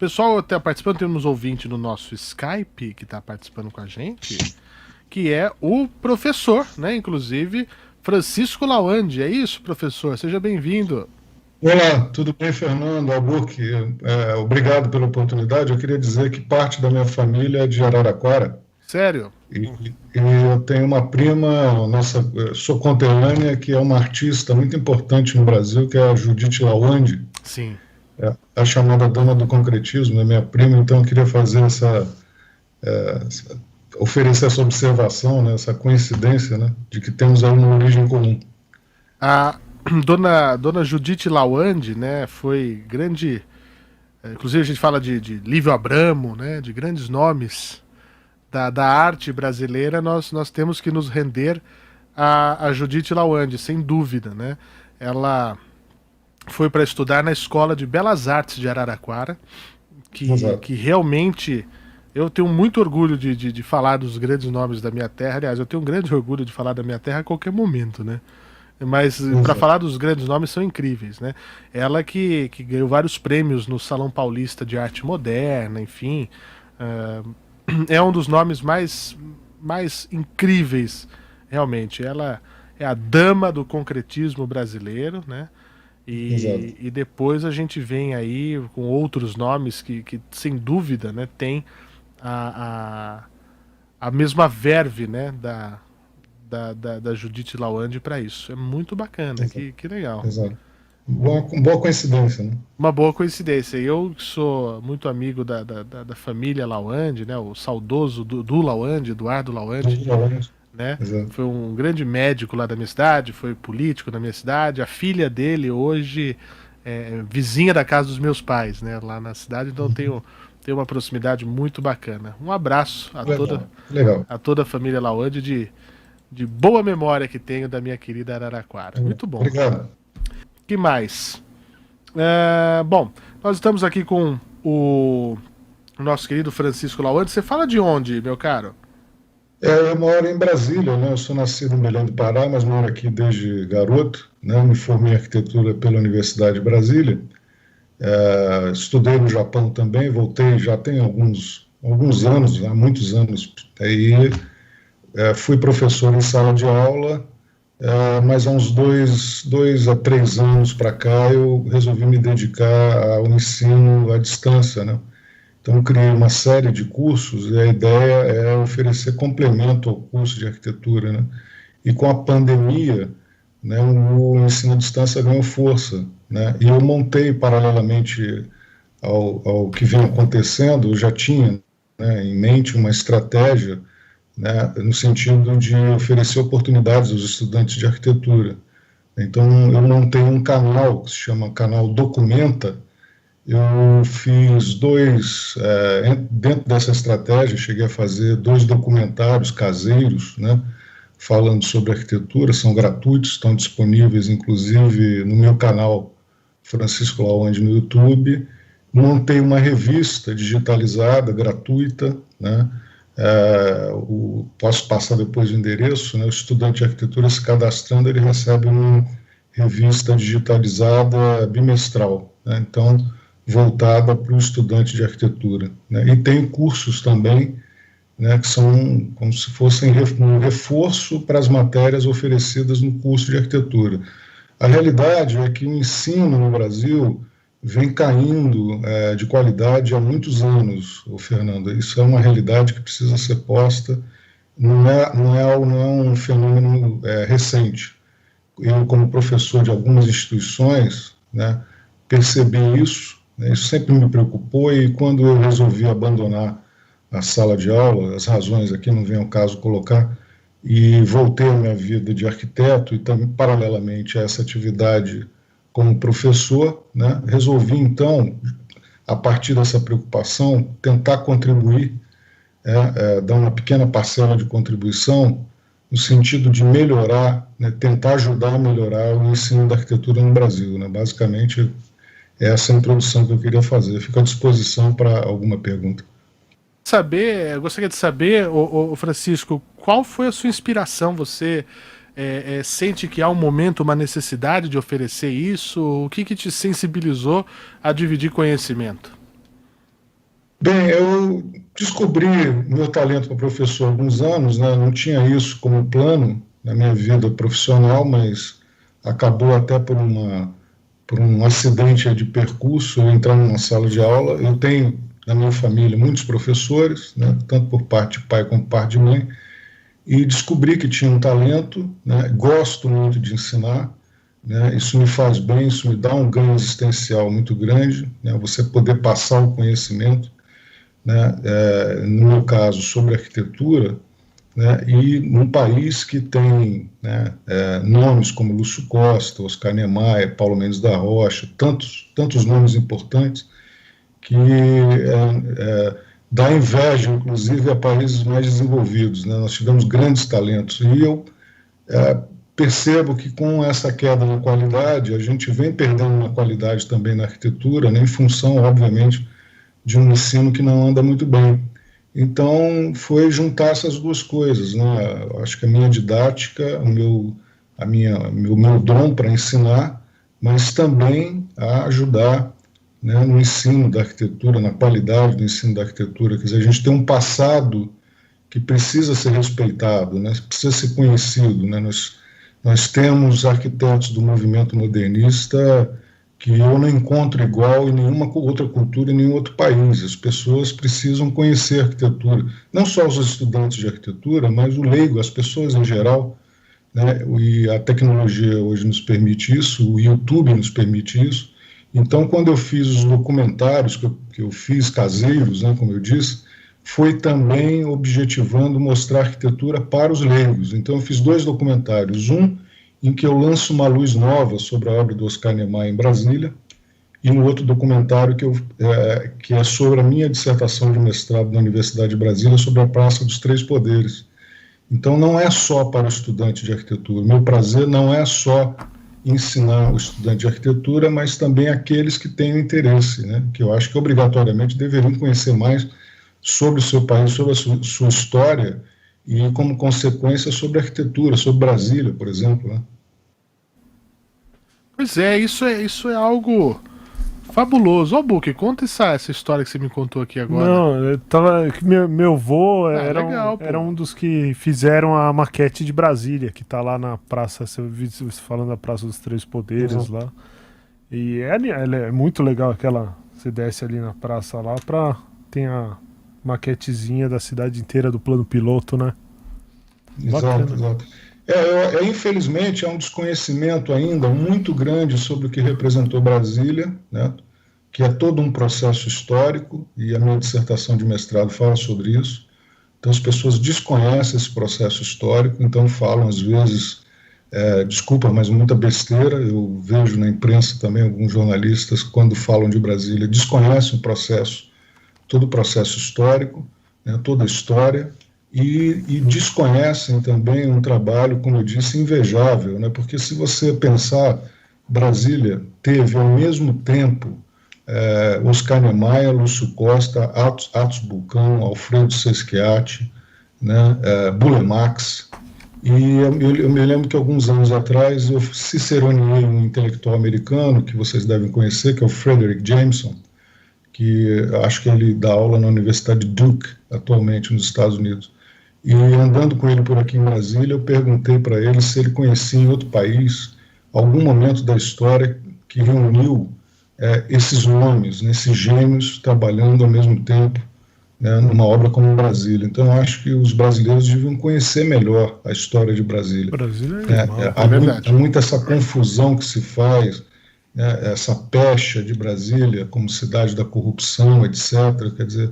pessoal está participando, temos ouvinte no nosso Skype que está participando com a gente, que é o professor, né? Inclusive, Francisco Lawande. É isso, professor? Seja bem-vindo. Olá, tudo bem, Fernando? Albuquerque, obrigado pela oportunidade. Eu queria dizer que parte da minha família é de Araraquara Sério? e eu tenho uma prima, sou conterrânea, que é uma artista muito importante no Brasil, que é a Judite Lawande, Sim. a chamada Dama do Concretismo, é minha prima, então eu queria fazer oferecer essa observação, né, essa coincidência, né, de que temos aí uma origem comum. A dona Judite Lawande, né, foi grande. Inclusive a gente fala de Lívio Abramo, né, de grandes nomes da arte brasileira. Nós temos que nos render a Judite Lawande, sem dúvida, né? Ela foi para estudar na Escola de Belas Artes de Araraquara, Exato. que realmente eu tenho muito orgulho de falar dos grandes nomes da minha terra. Aliás, eu tenho um grande orgulho de falar da minha terra a qualquer momento, né? Mas para Exato. falar dos grandes nomes são incríveis, né? Ela que ganhou vários prêmios no Salão Paulista de Arte Moderna, enfim. É um dos nomes mais incríveis, realmente. Ela é a dama do concretismo brasileiro, né? Exato. E depois a gente vem aí com outros nomes que sem dúvida, né, tem a, a mesma verve, né, da Judite Lawande para isso. É muito bacana, Exato. que legal. Exato. Boa coincidência, né? Uma boa coincidência. Eu sou muito amigo da família Lawande, né, o saudoso do Lawande, Eduardo Lawande, né? Exato. Foi um grande médico lá da minha cidade, foi político na minha cidade. A filha dele hoje é vizinha da casa dos meus pais, né? Lá na cidade, então tenho uma proximidade muito bacana. Um abraço Legal, legal. a toda a família Lawande de boa memória que tenho da minha querida Araraquara. Muito bom. Obrigado. Que mais? Bom, nós estamos aqui com o nosso querido Francisco Lawande. Você fala de onde, meu caro? Eu moro em Brasília, né? Eu sou nascido em Belém do Pará, mas moro aqui desde garoto, né? Me formei em arquitetura pela Universidade de Brasília. Estudei no Japão também, voltei já tem alguns anos, há muitos anos. Aí fui professor em sala de aula, mas há uns 2 a 3 anos para cá eu resolvi me dedicar ao ensino à distância, né? Então, eu criei uma série de cursos e a ideia é oferecer complemento ao curso de arquitetura, né? E com a pandemia, né, o ensino à distância ganhou força, né? E eu montei, paralelamente ao que vem acontecendo, eu já tinha, né, em mente uma estratégia, né, no sentido de oferecer oportunidades aos estudantes de arquitetura. Então, eu montei um canal que se chama Canal Documenta. Eu fiz dentro dessa estratégia, cheguei a fazer 2 documentários caseiros, né, falando sobre arquitetura, são gratuitos, estão disponíveis inclusive no meu canal Francisco Lawande no YouTube. Montei uma revista digitalizada, gratuita, né, posso passar depois o endereço, né, o estudante de arquitetura se cadastrando, ele recebe uma revista digitalizada bimestral, né, então voltada para o estudante de arquitetura, né? E tem cursos também, né, que são como se fossem um reforço para as matérias oferecidas no curso de arquitetura. A realidade é que o ensino no Brasil vem caindo de qualidade há muitos anos, Fernando. Isso é uma realidade que precisa ser posta, não é um fenômeno recente. Eu, como professor de algumas instituições, né, percebi isso. Isso sempre me preocupou e quando eu resolvi abandonar a sala de aula, as razões aqui não vem ao caso colocar, e voltei à minha vida de arquiteto e também paralelamente a essa atividade como professor, né, resolvi então, a partir dessa preocupação, tentar contribuir, dar uma pequena parcela de contribuição no sentido de melhorar, né, tentar ajudar a melhorar o ensino da arquitetura no Brasil, né, basicamente. Essa é a introdução que eu queria fazer. Fico à disposição para alguma pergunta. Eu gostaria de saber, ô Francisco, qual foi a sua inspiração? Você sente que há um momento, uma necessidade de oferecer isso? O que te sensibilizou a dividir conhecimento? Bem, eu descobri meu talento para professor há alguns anos, né? Não tinha isso como plano na minha vida profissional, mas acabou até por um acidente de percurso, eu entrar numa sala de aula. Eu tenho na minha família muitos professores, né? Tanto por parte de pai como por parte de mãe, e descobri que tinha um talento, né? Gosto muito de ensinar, né? Isso me faz bem, isso me dá um ganho existencial muito grande, né? Você poder passar o conhecimento, né? No meu caso, sobre arquitetura, né? E num país que tem, né, nomes como Lúcio Costa, Oscar Niemeyer, Paulo Mendes da Rocha, tantos nomes importantes que dá inveja, inclusive, a países mais desenvolvidos, né? Nós tivemos grandes talentos e eu percebo que com essa queda na qualidade, a gente vem perdendo na qualidade também na arquitetura, né, em função, obviamente, de um ensino que não anda muito bem. Então, foi juntar essas duas coisas, né? Acho que a minha didática, meu dom para ensinar, mas também a ajudar, né, no ensino da arquitetura, na qualidade do ensino da arquitetura. Quer dizer, a gente tem um passado que precisa ser respeitado, né? Precisa ser conhecido, né? Nós temos arquitetos do movimento modernista que eu não encontro igual em nenhuma outra cultura, em nenhum outro país. As pessoas precisam conhecer a arquitetura, não só os estudantes de arquitetura, mas o leigo, as pessoas em geral, né? E a tecnologia hoje nos permite isso, o YouTube nos permite isso. Então, quando eu fiz os documentários que eu fiz caseiros, né, como eu disse, foi também objetivando mostrar arquitetura para os leigos. Então, eu fiz 2 documentários. Um em que eu lanço uma luz nova sobre a obra do Oscar Niemeyer em Brasília, e um outro documentário que é sobre a minha dissertação de mestrado na Universidade de Brasília, sobre a Praça dos Três Poderes. Então, não é só para o estudante de arquitetura. Meu prazer não é só ensinar o estudante de arquitetura, mas também aqueles que têm interesse, né? Que eu acho que obrigatoriamente deveriam conhecer mais sobre o seu país, sobre a sua história, e, como consequência, sobre a arquitetura, sobre Brasília, por exemplo, né? Pois é, isso é algo fabuloso. Ô, Book, conta essa história que você me contou aqui agora. Não, eu tava. Meu avô Legal, era pô. um dos que fizeram a maquete de Brasília, que tá lá na praça, você viu você falando da Praça dos Três Poderes Exato. lá. E é muito legal aquela. Você desce ali na praça lá tem a maquetezinha da cidade inteira do plano piloto, né? Exato, Bacana. exato. Infelizmente, há um desconhecimento ainda muito grande sobre o que representou Brasília, né? Que é todo um processo histórico, e a minha dissertação de mestrado fala sobre isso. Então, as pessoas desconhecem esse processo histórico, então falam, às vezes, desculpa, mas muita besteira. Eu vejo na imprensa também alguns jornalistas, quando falam de Brasília, desconhecem todo o processo histórico, né, toda a história, e desconhecem também um trabalho, como eu disse, invejável, né, porque se você pensar, Brasília teve ao mesmo tempo Oscar Niemeyer, Lúcio Costa, Atos Bulcão, Alfredo Sesquiati, né, Bulemax, e eu me lembro que alguns anos atrás eu ciceroneei um intelectual americano que vocês devem conhecer, que é o Frederick Jameson, que acho que ele dá aula na Universidade de Duke, atualmente, nos Estados Unidos. E andando com ele por aqui em Brasília, eu perguntei para ele se ele conhecia em outro país algum momento da história que reuniu esses nomes, né, esses gênios trabalhando ao mesmo tempo, né, numa obra como Brasília. Então, eu acho que os brasileiros deviam conhecer melhor a história de Brasília. Brasília é Né? animal. Há muita essa confusão que se faz, né, essa pecha de Brasília como cidade da corrupção, etc. Quer dizer,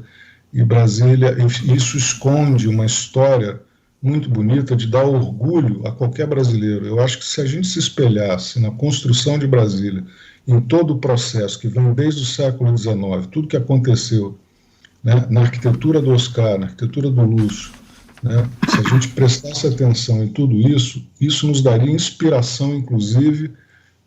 e Brasília, isso esconde uma história muito bonita de dar orgulho a qualquer brasileiro. Eu acho que se a gente se espelhasse na construção de Brasília, em todo o processo que vem desde o século XIX, tudo que aconteceu, né, na arquitetura do Oscar, na arquitetura do Lúcio, né, se a gente prestasse atenção em tudo isso, isso nos daria inspiração, inclusive,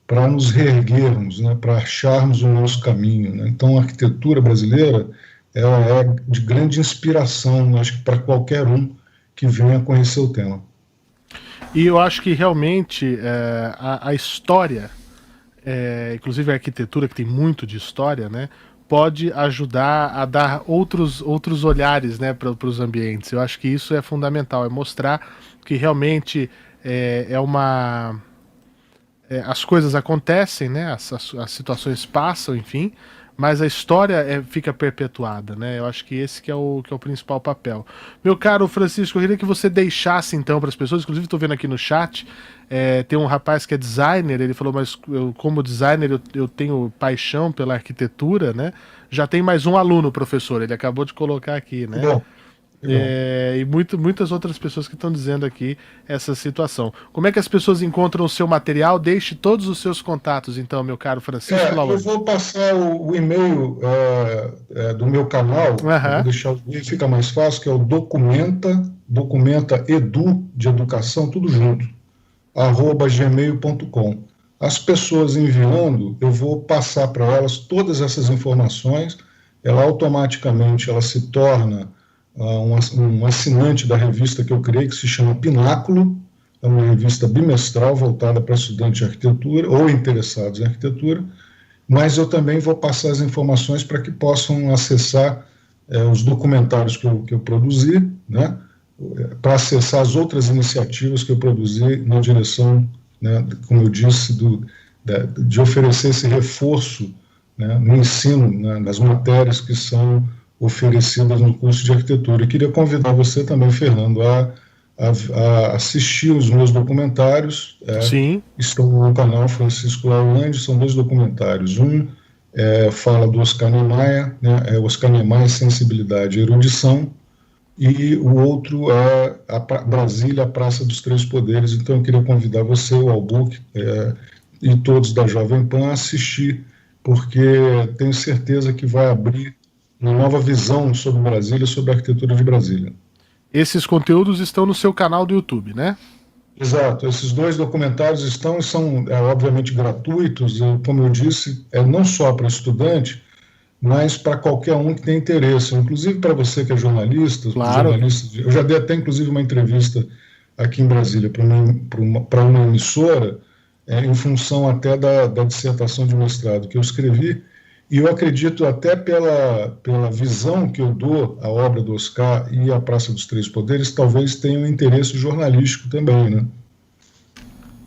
para nos reerguermos, né, para acharmos o nosso caminho. Né? Então, a arquitetura brasileira ela é de grande inspiração, acho que para qualquer um que venha conhecer o tema. E eu acho que realmente a história, inclusive a arquitetura, que tem muito de história, né, pode ajudar a dar outros olhares, né, para os ambientes. Eu acho que isso é fundamental, é mostrar que realmente as coisas acontecem, né, as situações passam, enfim, mas a história fica perpetuada, né? Eu acho que esse que é o principal papel. Meu caro Francisco, eu queria que você deixasse então para as pessoas, inclusive estou vendo aqui no chat, tem um rapaz que é designer, ele falou, mas eu, como designer eu tenho paixão pela arquitetura, né? Já tem mais um aluno, professor, ele acabou de colocar aqui, né? Bom, E muitas outras pessoas que estão dizendo aqui essa situação. Como é que as pessoas encontram o seu material? Deixe todos os seus contatos, então, meu caro Francisco eu Lawande. vou passar o e-mail do meu canal, eu vou deixar o e-mail, fica mais fácil, que é o documenta edu, de educação, tudo junto, @gmail.com. As pessoas enviando, eu vou passar para elas todas essas informações, ela automaticamente se torna um assinante da revista que eu criei, que se chama Pináculo, é uma revista bimestral voltada para estudantes de arquitetura ou interessados em arquitetura, mas eu também vou passar as informações para que possam acessar os documentários que eu produzi, né, para acessar as outras iniciativas que eu produzi na direção, né, como eu disse, de oferecer esse reforço, né, no ensino, né, nas matérias que são oferecidas no curso de arquitetura. E queria convidar você também, Fernando, a assistir os meus documentários. Sim. Estão no canal Francisco Lawande, são 2 documentários. Um fala do Oscar Niemeyer, né, Oscar Niemeyer, Sensibilidade e Erudição, e o outro é Brasília, a Praça dos Três Poderes. Então eu queria convidar você, o Albuque, e todos da Jovem Pan a assistir, porque tenho certeza que vai abrir uma nova visão sobre Brasília, sobre a arquitetura de Brasília. Esses conteúdos estão no seu canal do YouTube, né? Exato, esses 2 documentários são obviamente gratuitos, como eu disse, não só para estudante, mas para qualquer um que tenha interesse, inclusive para você que é jornalista. Claro. Eu já dei até inclusive uma entrevista aqui em Brasília para uma emissora, em função até da dissertação de mestrado que eu escrevi. E eu acredito, até pela visão que eu dou à obra do Oscar e à Praça dos Três Poderes, talvez tenha um interesse jornalístico também, né?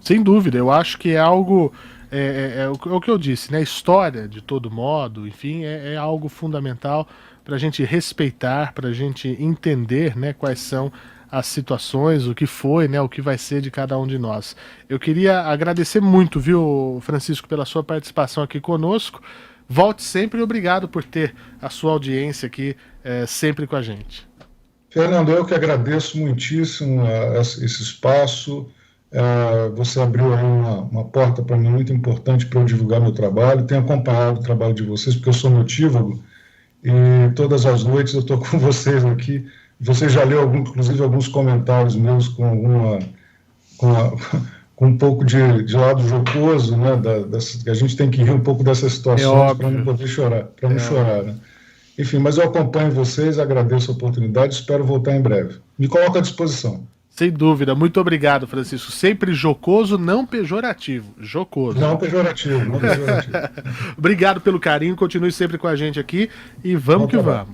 Sem dúvida, eu acho que é algo, é o que eu disse, né? História, de todo modo, enfim, é algo fundamental para a gente respeitar, para a gente entender, né, quais são as situações, o que foi, né, o que vai ser de cada um de nós. Eu queria agradecer muito, viu, Francisco, pela sua participação aqui conosco. Volte sempre e obrigado por ter a sua audiência aqui sempre com a gente. Fernando, eu que agradeço muitíssimo esse espaço. Você abriu aí uma porta para mim muito importante para eu divulgar meu trabalho. Tenho acompanhado o trabalho de vocês, porque eu sou notívago, e todas as noites eu estou com vocês aqui. Você já leu, inclusive, alguns comentários meus com um pouco de lado jocoso, né? A gente tem que rir um pouco dessas situações para não poder chorar, para não chorar, né? Enfim, mas eu acompanho vocês, agradeço a oportunidade, espero voltar em breve. Me coloco à disposição. Sem dúvida, muito obrigado, Francisco. Sempre jocoso, não pejorativo. Jocoso. Não pejorativo, não pejorativo. Obrigado pelo carinho, continue sempre com a gente aqui e vamos que vamos.